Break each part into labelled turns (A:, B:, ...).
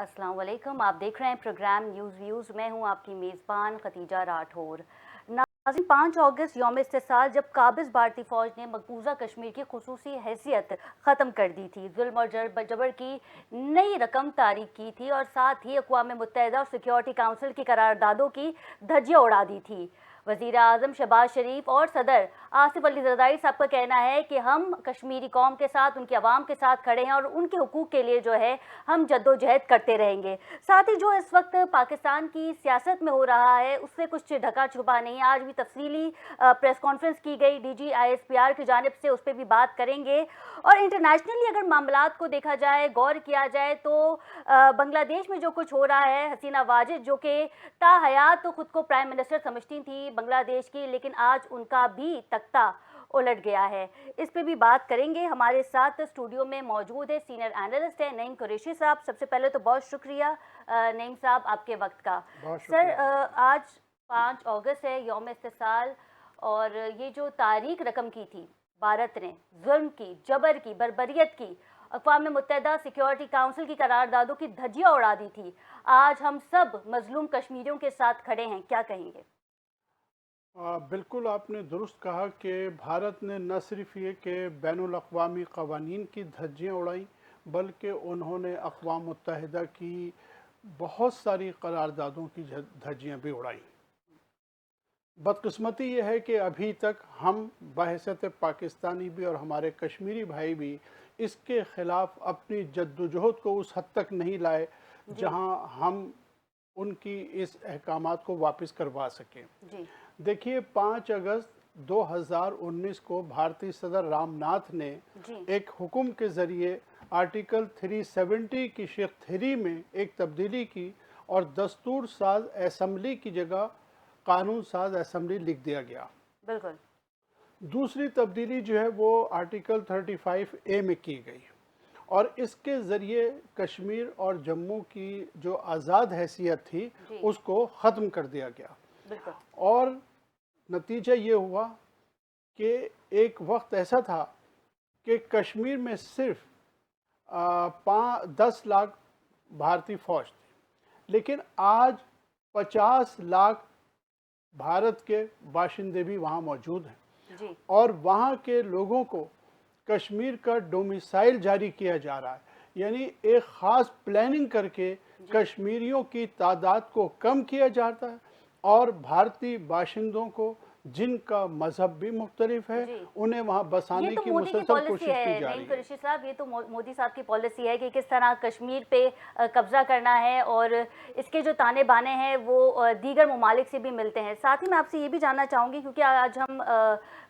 A: अस्सलाम वालेकुम। आप देख रहे हैं प्रोग्राम न्यूज़ व्यूज़। मैं हूं आपकी मेज़बान खतीजा राठौर। नाज़रीन, 5 अगस्त यौम इस्तिसाल जब काबिज़ भारतीय फ़ौज ने मकबूजा कश्मीर की खुसूसी हैसियत ख़त्म कर दी थी, जुल्म और जबर की नई रकम तारीख की थी और साथ ही अक़वाम मुत्तहिदा और सिक्योरिटी काउंसिल की करारदादों की धज्जियाँ उड़ा दी थी। वज़ीर आज़म शहबाज शरीफ और सदर आसिफ अली ज़रदारी साहब का कहना है कि हम कश्मीरी कौम के साथ, उनकी आवाम के साथ खड़े हैं और उनके हुकूक के लिए जो है हम जद्दोजहद करते रहेंगे। साथ ही जो इस वक्त पाकिस्तान की सियासत में हो रहा है उससे कुछ ढका छुपा नहीं है। आज भी तफसीली प्रेस कॉन्फ्रेंस की गई DG ISPR की जानिब से, उस पर भी बात करेंगे। और इंटरनेशनली अगर मामलात को देखा जाए, गौर किया जाए तो बांग्लादेश में जो कुछ हो रहा है, हसीना वाजिद जो कि ताहयात तो खुद को प्राइम मिनिस्टर समझती थी बांग्लादेश की, लेकिन आज उनका भी तख्ता उलट गया है। इस पे भी बात करेंगे। हमारे साथ स्टूडियो में मौजूद है सीनियर एनालिस्ट है नईम कुरैशी साहब। सबसे पहले तो बहुत शुक्रिया नईम साहब आपके वक्त का। सर, आज 5 अगस्त है, यौम इस्तिसाल, और ये जो तारीख रकम की थी भारत ने, जुल्म की, जबर की, बर्बरियत की, अक़वाम मुत्तहिदा सिक्योरिटी काउंसिल की करारदादों की धज्जियाँ उड़ा दी थी। आज हम सब मजलूम कश्मीरियों के साथ खड़े हैं, क्या कहेंगे?
B: बिल्कुल आपने दुरुस्त कहा कि भारत ने न सिर्फ ये कि बैनुल अक़वामी क़वानीन की धज्जियाँ उड़ाई, बल्कि उन्होंने अक़वाम मुत्तहिदा की बहुत सारी करारदादों की धज्जियाँ भी उड़ाई। बदकिस्मती ये है कि अभी तक हम बहैसियत पाकिस्तानी भी और हमारे कश्मीरी भाई भी इसके ख़िलाफ़ अपनी जद्दोजहद को उस हद तक नहीं लाए जहाँ हम उनकी इस अहकामात को वापस करवा सकें।
A: जी।
B: देखिए, 5 अगस्त 2019 को भारतीय सदर रामनाथ ने एक हुक्म के ज़रिए आर्टिकल 370 की शेख 3 में एक तब्दीली की और दस्तूर साज असम्बली की जगह कानून साज असम्बली लिख दिया गया।
A: बिल्कुल।
B: दूसरी तब्दीली जो है वो आर्टिकल 35A में की गई और इसके ज़रिए कश्मीर और जम्मू की जो आज़ाद हैसियत थी उसको ख़त्म कर दिया गया।
A: बिल्कुल।
B: और नतीजा ये हुआ कि एक वक्त ऐसा था कि कश्मीर में सिर्फ 10 लाख भारतीय फ़ौज थी, लेकिन आज 50 लाख भारत के बाशिंदे भी वहाँ मौजूद हैं
A: जी।
B: और वहाँ के लोगों को कश्मीर का डोमिसाइल जारी किया जा रहा है, यानी एक ख़ास प्लानिंग करके कश्मीरियों की तादाद को कम किया जाता है और भारतीय बाशिंदों को जिनका मजहब भी मुख्तलिफ है उन्हें वहाँ बसाने की मुसलसल कोशिश की जा रही है।
A: कुरैशी साहब, ये तो मोदी साहब की पॉलिसी है कि किस तरह कश्मीर पे कब्जा करना है और इसके जो ताने बाने हैं वो दीगर ममालिक से भी मिलते हैं। साथ ही मैं आपसे ये भी जानना चाहूँगी, क्योंकि आज हम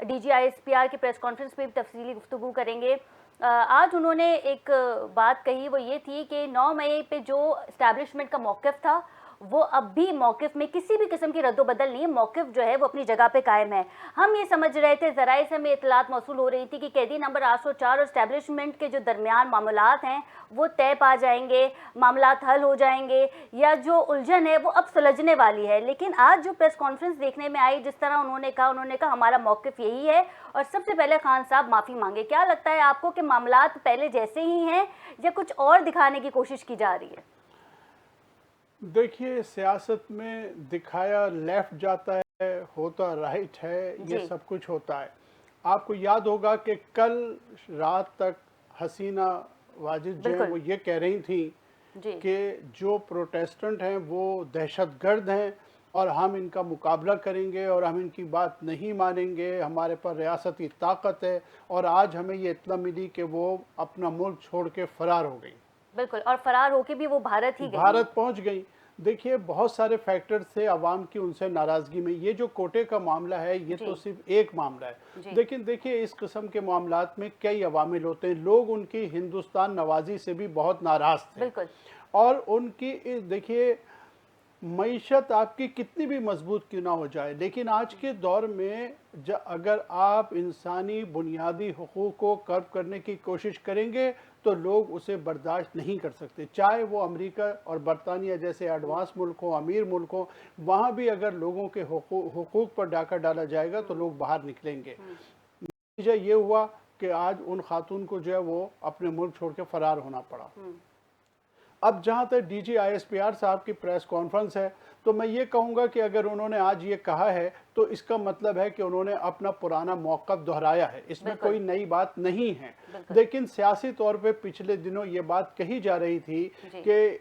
A: DG ISPR की प्रेस कॉन्फ्रेंस पे भी तफसीली गुफ्तगू करेंगे। आज उन्होंने एक बात कही, वो ये थी कि 9 मई पे जो इस्टेब्लिशमेंट का मौक़िफ़ था वो अब भी मौक़िफ़ में किसी भी किस्म की रद्दो-बदल नहीं है। मौक़िफ़ जो है वो अपनी जगह पे कायम है। हम ये समझ रहे थे, ज़राए से हमें इत्तलात मौसूल हो रही थी कि कैदी नंबर 804 और इस्टेब्लिशमेंट के जो दरमियान मामलात हैं वो तय पा जाएंगे, मामलात हल हो जाएंगे, या जो उलझन है वो अब सुलझने वाली है। लेकिन आज जो प्रेस कॉन्फ्रेंस देखने में आई, जिस तरह उन्होंने कहा हमारा मौक़िफ़ यही है और सबसे पहले खान साहब माफ़ी मांगे। क्या लगता है आपको कि मामलात पहले जैसे ही हैं या कुछ और दिखाने की कोशिश की जा रही है?
B: देखिए, सियासत में दिखाया लेफ्ट जाता है, होता राइट है, ये सब कुछ होता है। आपको याद होगा कि कल रात तक हसीना वाजिद जो है वो ये कह रही थी कि जो प्रोटेस्टेंट हैं वो दहशतगर्द हैं और हम इनका मुकाबला करेंगे और हम इनकी बात नहीं मानेंगे, हमारे पास रियासती ताकत है। और आज हमें ये इत्तला मिली कि वो अपना मुल्क छोड़ के फ़रार हो गई।
A: बिल्कुल, और फरार होके भी वो भारत ही गई,
B: भारत पहुंच गई। देखिए, बहुत सारे फैक्टर्स थे अवाम की उनसे नाराज़गी में। ये जो कोटे का मामला है ये तो सिर्फ एक मामला है, लेकिन देखिए इस किस्म के मामलात में कई अवामिल होते हैं। लोग उनकी हिंदुस्तान नवाजी से भी बहुत नाराज़ थे।
A: बिल्कुल।
B: और उनकी देखिए, मईशत आपकी कितनी भी मजबूत क्यों ना हो जाए, लेकिन आज के दौर में अगर आप इंसानी बुनियादी हुकूक को कर्व करने की कोशिश करेंगे तो लोग उसे बर्दाश्त नहीं कर सकते। चाहे वो अमेरिका और बरतानिया जैसे एडवांस मुल्क हो, अमीर मुल्क हो, वहाँ भी अगर लोगों के हुकूक पर डाका डाला जाएगा तो लोग बाहर निकलेंगे। नतीजा ये हुआ कि आज उन खातून को जो है वो अपने मुल्क छोड़ के फरार होना पड़ा। अब जहाँ तक DG ISPR साहब की प्रेस कॉन्फ्रेंस है, तो मैं ये कहूँगा कि अगर उन्होंने आज ये कहा है तो इसका मतलब है कि उन्होंने अपना पुराना मौक़िफ़ दोहराया है, इसमें कोई नई बात नहीं है। लेकिन सियासी तौर पे पिछले दिनों ये बात कही जा रही थी कि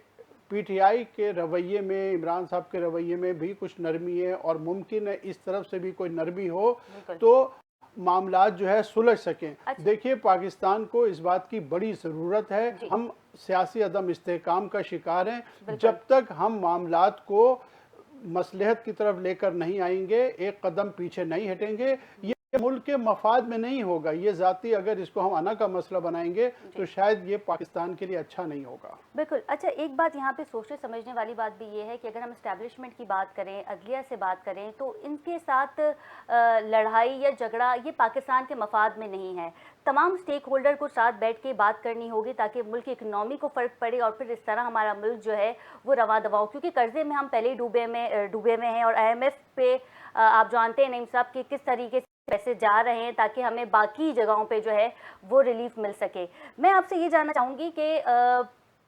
B: PTI के रवैये में, इमरान साहब के रवैये में भी कुछ नरमी है और मुमकिन है इस तरफ से भी कोई नरमी हो तो मामलात जो है सुलझ सकें। देखिए, पाकिस्तान को इस बात की बड़ी ज़रूरत है। हम सियासी अदम इस्तेहकाम का शिकार हैं। जब तक हम मामलात को मसलहत की तरफ लेकर नहीं आएंगे, एक कदम पीछे नहीं हटेंगे, ये मुल्क के मफाद में नहीं होगा। ये ज़ाती अगर इसको हम अना का मसला बनाएंगे तो शायद ये पाकिस्तान के लिए अच्छा नहीं होगा।
A: बिल्कुल। अच्छा, एक बात यहाँ पे सोचने समझने वाली बात भी ये है कि अगर हम इस्टेब्लिशमेंट की बात करें, अदलिया से बात करें, तो इनके साथ लड़ाई या झगड़ा ये पाकिस्तान के मफाद में नहीं है। तमाम स्टेक होल्डर को साथ बैठ के बात करनी होगी ताकि मुल्क की इकनॉमी को फ़र्क पड़े और फिर इस तरह हमारा मुल्क जो है वो रवा दवा हो, क्योंकि कर्जे में हम पहले ही डूबे में हैं और IMF पे आप जानते हैं नईम साहब कि किस तरीके से पैसे जा रहे हैं ताकि हमें बाकी जगहों पे जो है वो रिलीफ मिल सके। मैं आपसे ये जानना चाहूँगी कि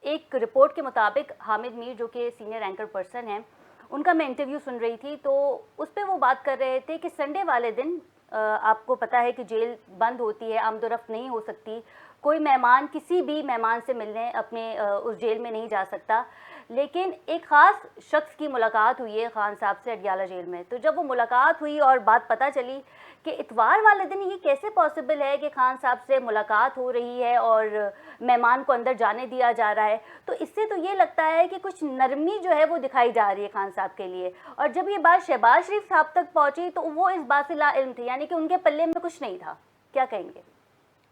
A: एक रिपोर्ट के मुताबिक हामिद मीर जो कि सीनियर एंकर पर्सन हैं, उनका मैं इंटरव्यू सुन रही थी, तो उस पर वो बात कर रहे थे कि संडे वाले दिन आपको पता है कि जेल बंद होती है, आमदोरफ्त नहीं हो सकती, कोई मेहमान किसी भी मेहमान से मिलने अपने उस जेल में नहीं जा सकता। लेकिन एक ख़ास शख्स की मुलाकात हुई है खान साहब से अडयाला जेल में। तो जब वो मुलाकात हुई और बात पता चली कि इतवार वाले दिन ये कैसे पॉसिबल है कि खान साहब से मुलाकात हो रही है और मेहमान को अंदर जाने दिया जा रहा है, तो इससे तो ये लगता है कि कुछ नरमी जो है वो दिखाई जा रही है खान साहब के लिए। और जब ये बात शहबाज शरीफ साहब तक पहुँची तो वो इस बात से लाइल्म थे, यानी कि उनके पल्ले में कुछ नहीं था। क्या कहेंगे?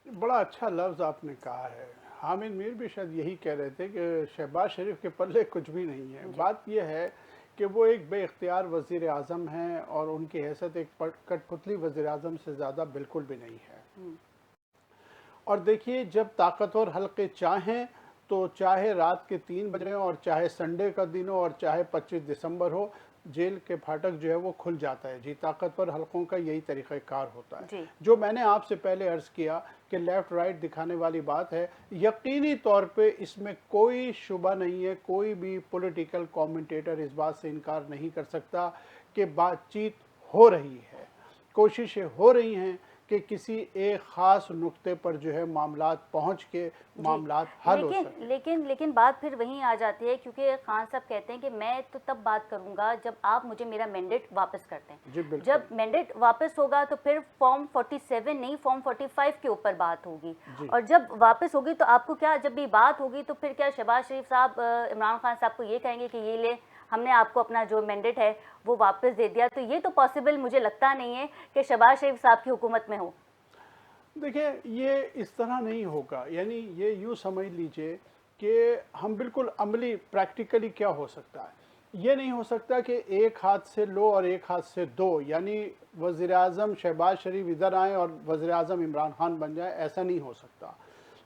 B: बड़ा अच्छा लफ्ज़ आपने कहा है। हामिद मीर भी शायद यही कह रहे थे कि शहबाज शरीफ के पल्ले कुछ भी नहीं है। बात यह है कि वो एक बेइख्तियार वज़ीर आज़म हैं और उनकी हैसियत एक कठपुतली वज़ीर आज़म से ज़्यादा बिल्कुल भी नहीं है। और देखिए, जब ताकतवर हल्के चाहें तो चाहे रात के 3 बजे और चाहे संडे का दिन हो और चाहे 25 दिसंबर हो, जेल के फाटक जो है वो खुल जाता है। जी, ताकतवर हलकों का यही तरीक़ाकार होता है। जो मैंने आपसे पहले अर्ज़ किया कि लेफ़्ट राइट दिखाने वाली बात है, यकीनी तौर पे इसमें कोई शुबा नहीं है, कोई भी पॉलिटिकल कमेंटेटर इस बात से इनकार नहीं कर सकता कि बातचीत हो रही है, कोशिशें हो रही हैं कि किसी एक ख़ास नुक्ते पर जो है मामलात पहुँच के मामलात हल हो सके।
A: लेकिन बात फिर वहीं आ जाती है, क्योंकि खान साहब कहते हैं कि मैं तो तब बात करूंगा जब आप मुझे मेरा मैंडेट वापस कर दें। जब मैंडेट वापस होगा तो फिर फॉर्म 47 नहीं, फॉर्म 45 के ऊपर बात होगी। और जब वापस होगी तो आपको क्या, जब भी बात होगी तो फिर क्या शहबाज शरीफ साहब इमरान खान साहब को ये कहेंगे कि ये ले, हमने आपको अपना जो मैंडेट है वो वापस दे दिया? तो ये तो पॉसिबल मुझे लगता नहीं है कि शहबाज शरीफ साहब की हुकूमत में हो।
B: देखिए, ये इस तरह नहीं होगा। यानी ये यूँ समझ लीजिए कि हम बिल्कुल अमली प्रैक्टिकली क्या हो सकता है, ये नहीं हो सकता कि एक हाथ से लो और एक हाथ से दो, यानी वज़ीर आज़म शहबाज शरीफ इधर आएँ और वज़ीर आज़म इमरान खान बन जाए, ऐसा नहीं हो सकता।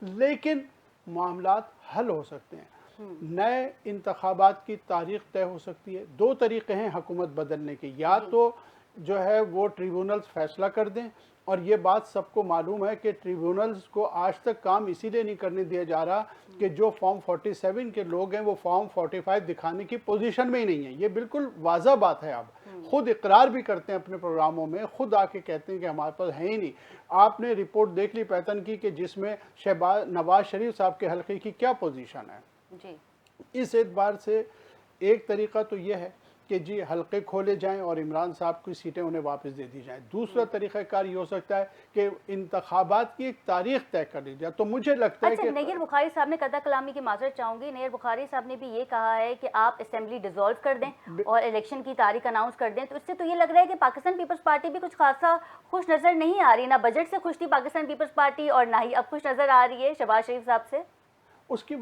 B: लेकिन मामलात हल हो सकते हैं। नए इंतखाबात की तारीख़ तय हो सकती है। 2 तरीक़े हैं हुकूमत बदलने के, या तो जो है वो ट्रिब्यूनल्स फैसला कर दें, और ये बात सबको मालूम है कि ट्रिब्यूनल्स को आज तक काम इसीलिए नहीं करने दिया जा रहा कि जो फॉर्म 47 के लोग हैं वो फॉर्म 45 दिखाने की पोजीशन में ही नहीं है। ये बिल्कुल वाज़ा बात है। आप खुद इकरार भी करते हैं अपने प्रोग्रामों में, खुद आके कहते हैं कि हमारे पास है ही नहीं। आपने रिपोर्ट देख ली पैतन की कि जिसमें नवाज शरीफ साहब के हल्के की क्या पोजीशन है जी। इस एतबार से एक तरीका तो ये है कि जी हल्के खोले जाएं और इमरान साहब की सीटें उन्हें वापस दे दी जाएं। दूसरा तरीक़ाकार ये हो सकता है कि इंतखाबात की एक तारीख तय कर ली जाए। तो मुझे लगता है कि
A: नैयर बुखारी साहब ने कदा कलामी की माजरत चाहूँगी, नैयर बुखारी साहब ने भी ये कहा है कि आप असेंबली डिसॉल्व कर दें और इलेक्शन की तारीख अनाउंस कर दें। तो इससे तो ये लग रहा है कि पाकिस्तान पीपल्स पार्टी भी कुछ खासा खुश नज़र नहीं आ रही। ना बजट से खुश थी पाकिस्तान पीपल्स पार्टी और ना ही अब खुश नज़र आ रही है शहबाज शरीफ साहब से।
B: उसकी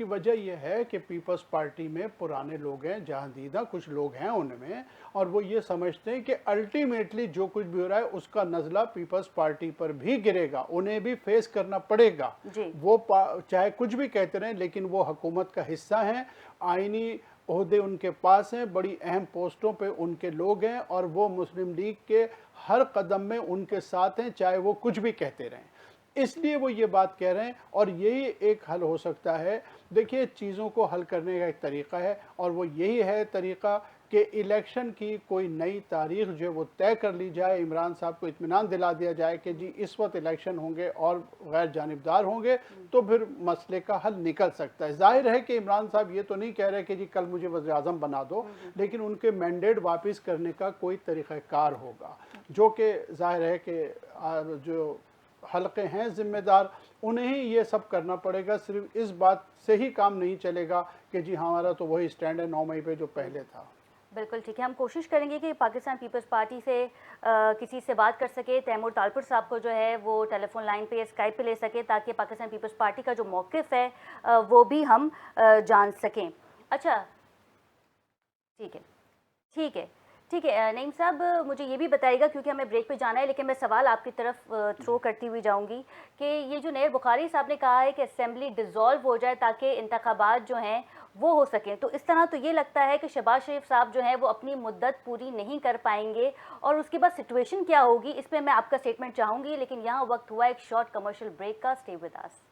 B: वजह यह है कि पीपल्स पार्टी में पुराने लोग हैं, जहांदीदा कुछ लोग हैं उनमें, और वो ये समझते हैं कि अल्टीमेटली जो कुछ भी हो रहा है उसका नज़ला पीपल्स पार्टी पर भी गिरेगा, उन्हें भी फेस करना पड़ेगा। वो चाहे कुछ भी कहते रहें, लेकिन वो हुकूमत का हिस्सा हैं, आईनी ओहदे उनके पास हैं, बड़ी अहम पोस्टों पे उनके लोग हैं, और वो मुस्लिम लीग के हर कदम में उनके साथ हैं, चाहे वो कुछ भी कहते रहें। اس لیے وہ یہ بات کہہ رہے ہیں اور یہی ایک حل ہو سکتا ہے. دیکھیے چیزوں کو حل کرنے کا ایک طریقہ ہے اور وہ یہی ہے طریقہ کہ الیکشن کی کوئی نئی تاریخ جو وہ طے کر لی جائے, عمران صاحب کو اطمینان دلا دیا جائے کہ جی اس وقت الیکشن ہوں گے اور غیر جانبدار ہوں گے, تو پھر مسئلے کا حل نکل سکتا ہے. ظاہر ہے کہ عمران صاحب یہ تو نہیں کہہ رہے کہ جی کل مجھے وزیر اعظم بنا دو, لیکن ان کے مینڈیٹ واپس کرنے کا کوئی طریقہ کار ہوگا, جو کہ ظاہر ہے کہ جو حلقے ہیں ذمہ دار انہیں یہ سب کرنا پڑے گا. صرف اس بات سے ہی کام نہیں چلے گا کہ جی ہمارا تو وہی سٹینڈ ہے 9 مئی پہ جو پہلے تھا.
A: بالکل ٹھیک ہے, ہم کوشش کریں گے کہ پاکستان پیپلز پارٹی سے کسی سے بات کر سکے, تیمور تالپور صاحب کو جو ہے وہ ٹیلی فون لائن پہ اسکائپ پہ لے سکے تاکہ پاکستان پیپلز پارٹی کا جو موقف ہے وہ بھی ہم جان سکیں. اچھا ٹھیک ہے ٹھیک ہے ٹھیک ہے. نعیم صاحب مجھے یہ بھی بتائیے گا, کیونکہ ہمیں بریک پہ جانا ہے, لیکن میں سوال آپ کی طرف تھرو کرتی ہوئی جاؤں گی کہ یہ جو نیر بخاری صاحب نے کہا ہے کہ اسمبلی ڈیزالو ہو جائے تاکہ انتخابات جو ہیں وہ ہو سکیں, تو اس طرح تو یہ لگتا ہے کہ شہباز شریف صاحب جو ہیں وہ اپنی مدت پوری نہیں کر پائیں گے, اور اس کے بعد سچویشن کیا ہوگی اس پہ میں آپ کا سٹیٹمنٹ چاہوں گی. لیکن یہاں وقت ہوا ایک شارٹ کمرشل بریک کا. Stay with us.